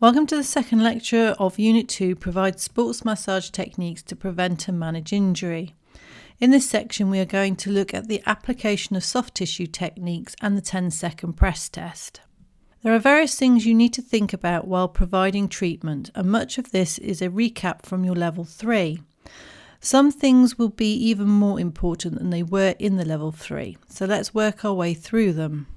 Welcome to the second lecture of Unit 2, Provide Sports Massage Techniques to Prevent and Manage Injury. In this section we are going to look at the application of soft tissue techniques and the 10-second press test. There are various things you need to think about while providing treatment, and much of this is a recap from your Level 3. Some things will be even more important than they were in the Level 3, so let's work our way through them.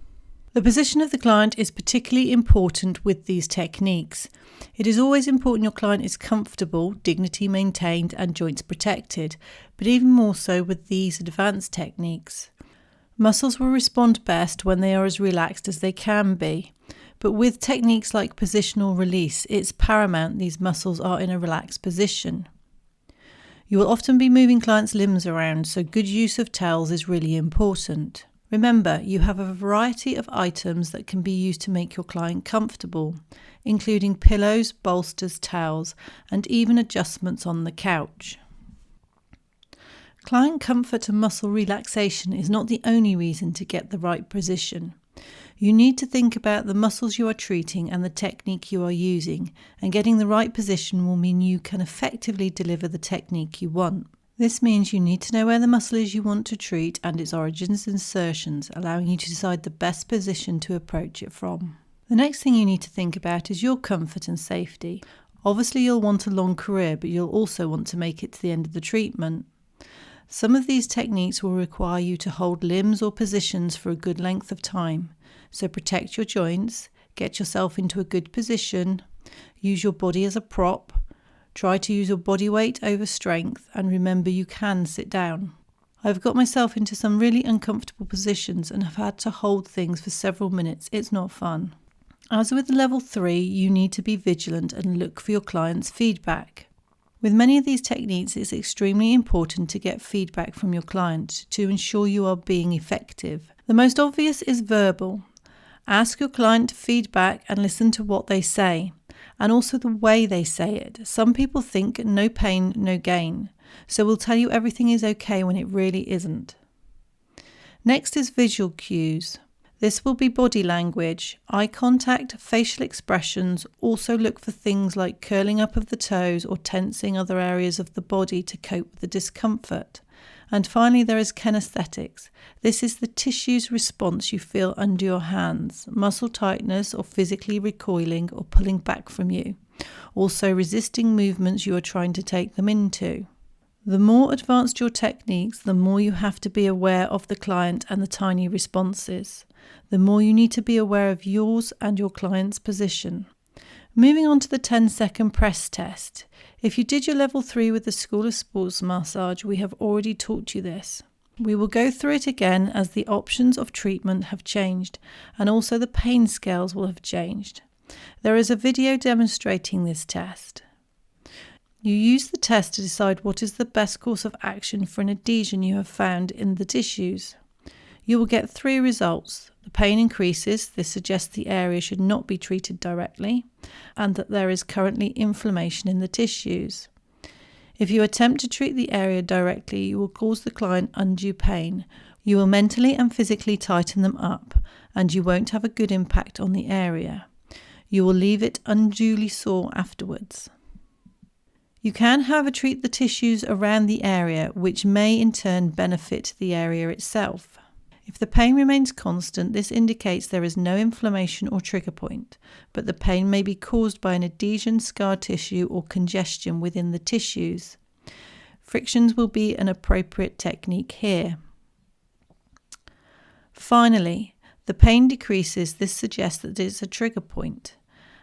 The position of the client is particularly important with these techniques. It is always important your client is comfortable, dignity maintained and joints protected, but even more so with these advanced techniques. Muscles will respond best when they are as relaxed as they can be, but with techniques like positional release, it's paramount these muscles are in a relaxed position. You will often be moving clients' limbs around, so good use of towels is really important. Remember, you have a variety of items that can be used to make your client comfortable, including pillows, bolsters, towels, and even adjustments on the couch. Client comfort and muscle relaxation is not the only reason to get the right position. You need to think about the muscles you are treating and the technique you are using, and getting the right position will mean you can effectively deliver the technique you want. This means you need to know where the muscle is you want to treat and its origins and insertions, allowing you to decide the best position to approach it from. The next thing you need to think about is your comfort and safety. Obviously you'll want a long career, but you'll also want to make it to the end of the treatment. Some of these techniques will require you to hold limbs or positions for a good length of time, so protect your joints, get yourself into a good position, use your body as a prop, try to use your body weight over strength, and remember you can sit down. I've got myself into some really uncomfortable positions and have had to hold things for several minutes. It's not fun. As with Level 3, you need to be vigilant and look for your client's feedback. With many of these techniques, it's extremely important to get feedback from your client to ensure you are being effective. The most obvious is verbal. Ask your client feedback and listen to what they say, and also the way they say it. Some people think no pain, no gain, so will tell you everything is okay when it really isn't. Next is visual cues. This will be body language, eye contact, facial expressions. Also look for things like curling up of the toes or tensing other areas of the body to cope with the discomfort. And finally, there is kinesthetics. This is the tissue's response you feel under your hands, muscle tightness or physically recoiling or pulling back from you. Also resisting movements you are trying to take them into. The more advanced your techniques, the more you have to be aware of the client and the tiny responses. The more you need to be aware of yours and your client's position. Moving on to the 10-second press test. If you did your Level 3 with the School of Sports Massage, we have already taught you this. We will go through it again as the options of treatment have changed and also the pain scales will have changed. There is a video demonstrating this test. You use the test to decide what is the best course of action for an adhesion you have found in the tissues. You will get 3 results. The pain increases. This suggests the area should not be treated directly and that there is currently inflammation in the tissues. If you attempt to treat the area directly, you will cause the client undue pain. You will mentally and physically tighten them up and you won't have a good impact on the area. You will leave it unduly sore afterwards. You can, however, treat the tissues around the area, which may in turn benefit the area itself. If the pain remains constant, this indicates there is no inflammation or trigger point, but the pain may be caused by an adhesion, scar tissue, or congestion within the tissues. Frictions will be an appropriate technique here. Finally, the pain decreases. This suggests that it's a trigger point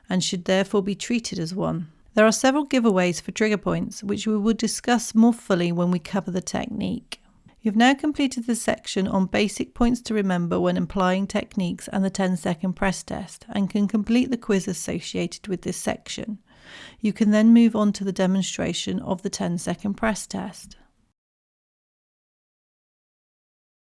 and should therefore be treated as one. There are several giveaways for trigger points, which we will discuss more fully when we cover the technique. You've now completed the section on basic points to remember when applying techniques and the 10-second press test, and can complete the quiz associated with this section. You can then move on to the demonstration of the 10-second press test.